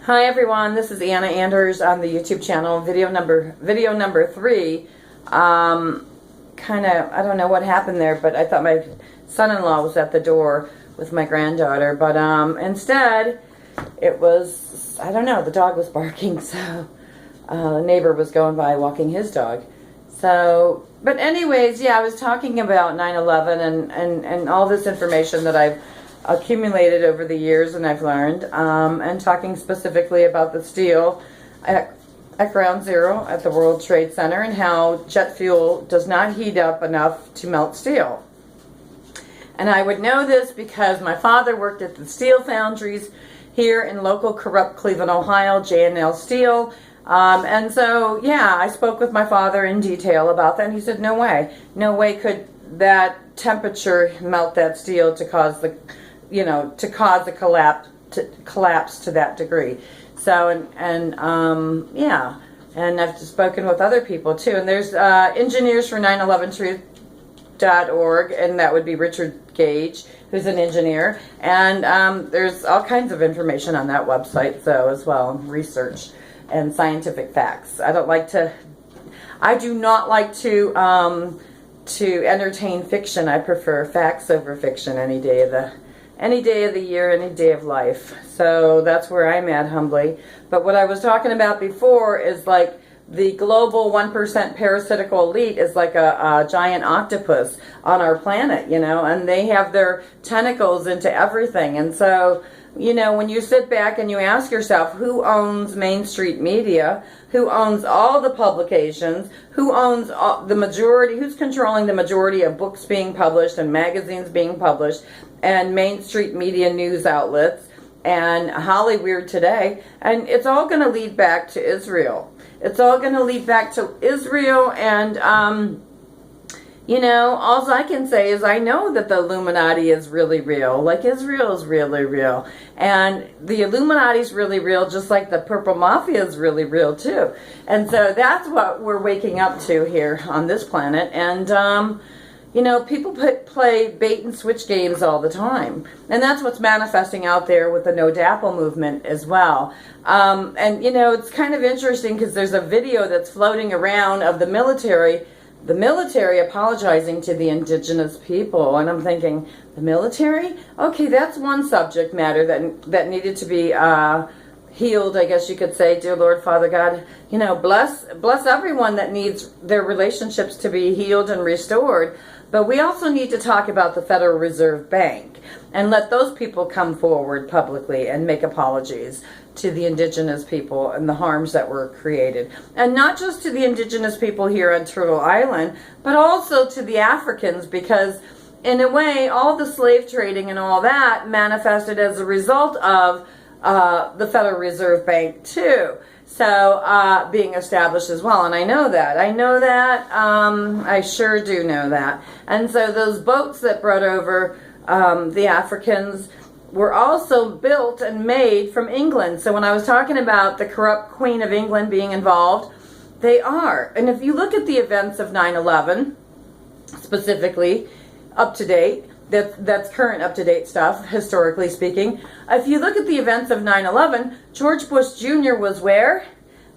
Hi everyone, this is Anna Anders on the YouTube channel, video number 3. I don't know what happened there, but I thought my son-in-law was at the door with my granddaughter, but instead it was, I don't know, the dog was barking, so the neighbor was going by walking his dog. So, but anyways, yeah, I was talking about 9/11 and all this information that I've accumulated over the years and I've learned, and talking specifically about the steel at Ground Zero at the World Trade Center and how jet fuel does not heat up enough to melt steel. And I would know this because my father worked at the steel foundries here in local corrupt Cleveland, Ohio, J&L Steel. And so, yeah, I spoke with my father in detail about that, and he said, no way could that temperature melt that steel to cause the collapse to that degree. So, yeah, and I've spoken with other people too, and there's engineers for 911truth.org, and that would be Richard Gage, who's an engineer, and there's all kinds of information on that website, so as well, research and scientific facts. I do not like to entertain fiction. I prefer facts over fiction any day of the year, any day of life. So that's where I'm at, humbly. But what I was talking about before is like the global 1% parasitical elite is like a giant octopus on our planet, and they have their tentacles into everything. And so, when you sit back and you ask yourself, who owns Main Street Media? Who owns all the publications? Who owns the majority? Who's controlling the majority of books being published and magazines being published and Main Street Media news outlets and Hollywood Today? And it's all going to lead back to Israel. It's all going to lead back to Israel, and all I can say is I know that the Illuminati is really real. Like, Israel is really real. And the Illuminati is really real, just like the Purple Mafia is really real, too. And so that's what we're waking up to here on this planet. And, people play bait and switch games all the time. And that's what's manifesting out there with the No Dapple movement as well. It's kind of interesting because there's a video that's floating around of the military apologizing to the indigenous people, and I'm thinking, the military? Okay, that's one subject matter that needed to be healed, I guess you could say. Dear Lord, Father God, bless everyone that needs their relationships to be healed and restored. But we also need to talk about the Federal Reserve Bank and let those people come forward publicly and make apologies to the indigenous people and the harms that were created. And not just to the indigenous people here on Turtle Island, but also to the Africans, because in a way, all the slave trading and all that manifested as a result of the Federal Reserve Bank too. So, being established as well. And I know that. I sure do know that. And so those boats that brought over the Africans were also built and made from England. So when I was talking about the corrupt Queen of England being involved, they are. And if you look at the events of 9/11, specifically, up to date, that's current up-to-date stuff, historically speaking. If you look at the events of 9/11, George Bush Jr. was where?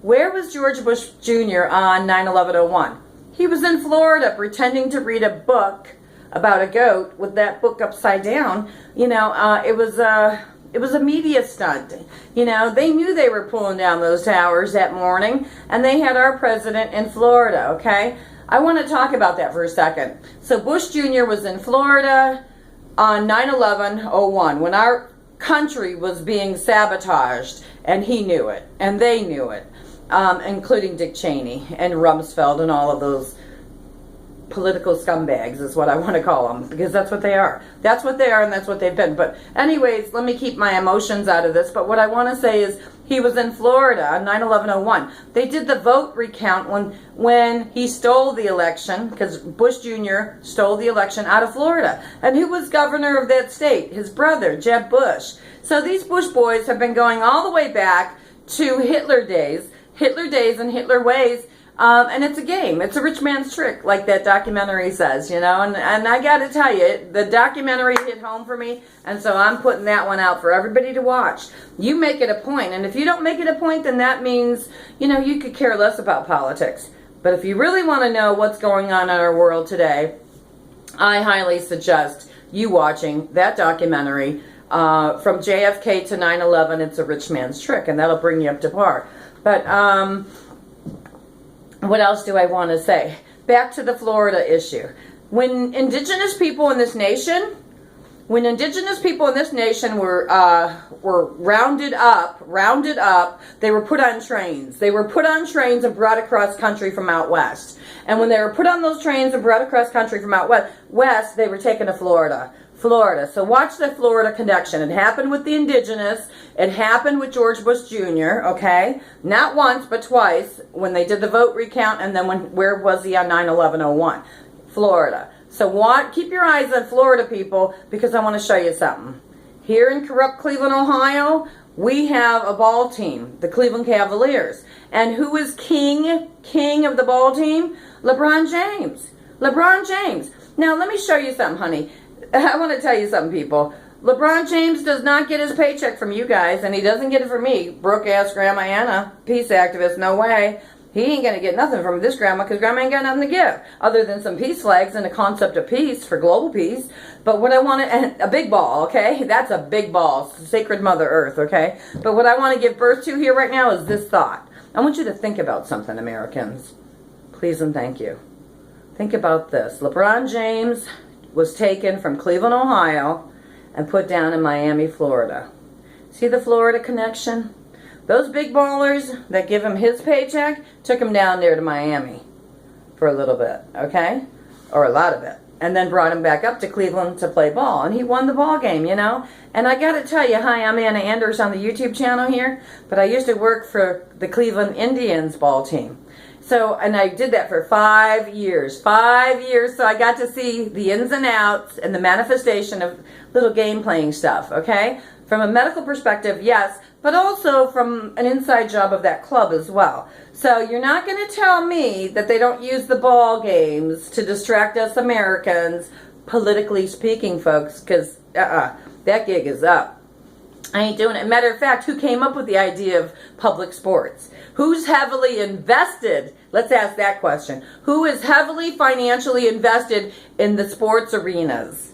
Where was George Bush Jr. on 9/11/01? He was in Florida pretending to read a book about a goat with that book upside down. It was a media stunt. They knew they were pulling down those towers that morning, and they had our president in Florida, okay? I want to talk about that for a second. So Bush Jr. was in Florida on 9/11/01 when our country was being sabotaged, and he knew it, and they knew it, including Dick Cheney and Rumsfeld and all of those political scumbags is what I want to call them, because that's what they are. That's what they are, and that's what they've been. But anyways, let me keep my emotions out of this. But what I want to say is he was in Florida on 9/11/01. They did the vote recount when he stole the election, because Bush Jr. stole the election out of Florida. And who was governor of that state? His brother, Jeb Bush. So these Bush boys have been going all the way back to Hitler days and Hitler ways, And it's a game. It's a rich man's trick, like that documentary says, and I got to tell you, the documentary hit home for me, and so I'm putting that one out for everybody to watch. You make it a point, and if you don't make it a point, then that means, you could care less about politics. But if you really want to know what's going on in our world today, I highly suggest you watching that documentary from JFK to 9/11. It's a rich man's trick, and that'll bring you up to par. But what else do I want to say? Back to the Florida issue. When indigenous people in this nation were rounded up, they were put on trains. They were put on trains and brought across country from out west. And when they were put on those trains and brought across country from out west, they were taken to Florida. So watch the Florida connection. It happened with the indigenous. It happened with George Bush Jr., okay? Not once, but twice, when they did the vote recount, and then where was he on 9/11/01? Florida. So keep your eyes on Florida, people, because I want to show you something. Here in corrupt Cleveland, Ohio, we have a ball team, the Cleveland Cavaliers. And who is king of the ball team? LeBron James. LeBron James. Now, let me show you something, honey. I want to tell you something, people. LeBron James does not get his paycheck from you guys, and he doesn't get it from me, broke-ass Grandma Anna, peace activist, no way. He ain't going to get nothing from this grandma, because grandma ain't got nothing to give, other than some peace flags and a concept of peace for global peace. But what I want to, and a big ball, okay? That's a big ball, sacred Mother Earth, okay? But what I want to give birth to here right now is this thought. I want you to think about something, Americans. Please and thank you. Think about this. LeBron James was taken from Cleveland, Ohio, and put down in Miami, Florida. See the Florida connection? Those big ballers that give him his paycheck took him down there to Miami for a little bit, okay? Or a lot of it. And then brought him back up to Cleveland to play ball. And he won the ball game, And I got to tell you, hi, I'm Anna Anders on the YouTube channel here. But I used to work for the Cleveland Indians ball team. So, and I did that for 5 years. 5 years, so I got to see the ins and outs and the manifestation of little game playing stuff, okay? From a medical perspective, yes, but also from an inside job of that club as well. So you're not going to tell me that they don't use the ball games to distract us Americans, politically speaking, folks, because that gig is up. I ain't doing it. Matter of fact, who came up with the idea of public sports? Who's heavily invested? Let's ask that question. Who is heavily financially invested in the sports arenas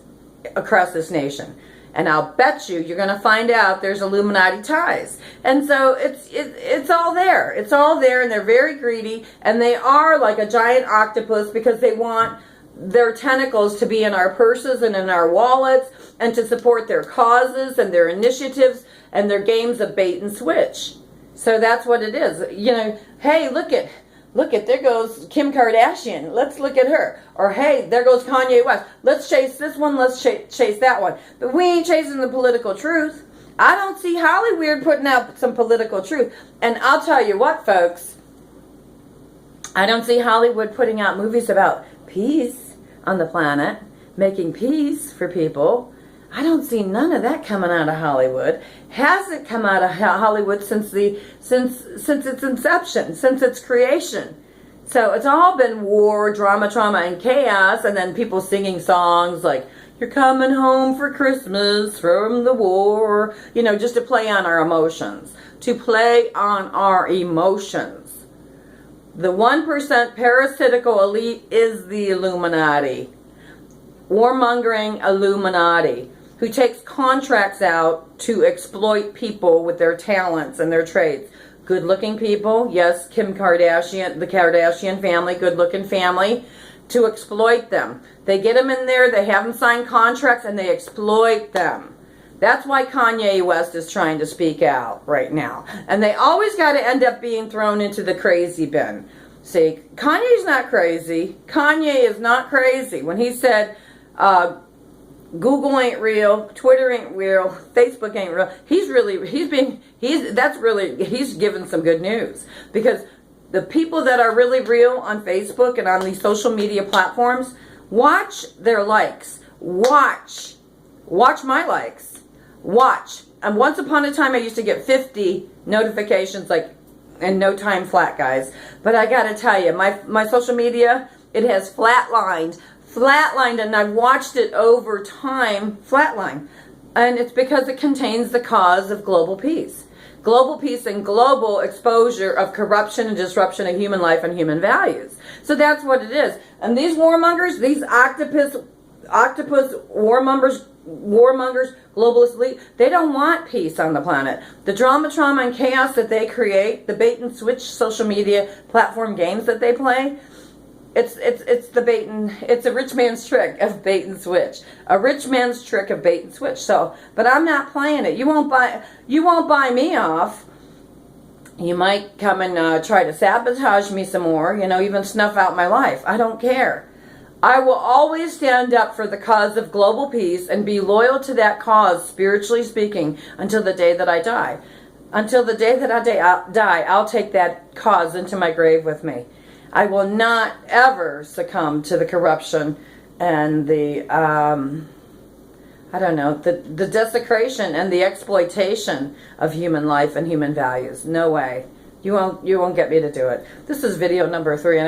across this nation? And I'll bet you're going to find out there's Illuminati ties. And so it's all there. It's all there, and they're very greedy, and they are like a giant octopus because they want their tentacles to be in our purses and in our wallets and to support their causes and their initiatives and their games of bait and switch. So that's what it is. Hey, look at, there goes Kim Kardashian. Let's look at her. Or, hey, there goes Kanye West. Let's chase this one. Let's chase that one. But we ain't chasing the political truth. I don't see Hollywood putting out some political truth. And I'll tell you what, folks. I don't see Hollywood putting out movies about peace on the planet, making peace for people. I don't see none of that coming out of Hollywood. Hasn't come out of Hollywood since its inception, since its creation. So it's all been war, drama, trauma, and chaos, and then people singing songs like, "You're coming home for Christmas from the war," just to play on our emotions. To play on our emotions. The 1% parasitical elite is the Illuminati. Warmongering Illuminati, who takes contracts out to exploit people with their talents and their traits. Good-looking people, yes, Kim Kardashian, the Kardashian family, good-looking family, to exploit them. They get them in there, they have them sign contracts, and they exploit them. That's why Kanye West is trying to speak out right now. And they always got to end up being thrown into the crazy bin. See, Kanye's not crazy. Kanye is not crazy. When he said, Google ain't real, Twitter ain't real, Facebook ain't real, he's given some good news. Because the people that are really real on Facebook and on these social media platforms, watch their likes. Watch my likes. Watch. And once upon a time, I used to get 50 notifications like, in no time flat, guys. But I gotta tell you, my social media, it has flatlined, and I've watched it over time flatline. And it's because it contains the cause of global peace. Global peace and global exposure of corruption and disruption of human life and human values. So that's what it is. And these warmongers, these octopus warmongers, globalist elite, they don't want peace on the planet. The drama, trauma, and chaos that they create, the bait and switch social media platform games that they play, it's a rich man's trick of bait and switch. A rich man's trick of bait and switch. So, but I'm not playing it. You won't buy me off. You might come and try to sabotage me some more, even snuff out my life. I don't care. I will always stand up for the cause of global peace and be loyal to that cause, spiritually speaking, until the day that I die. Until the day that I die, I'll take that cause into my grave with me. I will not ever succumb to the corruption and the, the desecration and the exploitation of human life and human values. No way. You won't get me to do it. This is video number 3. And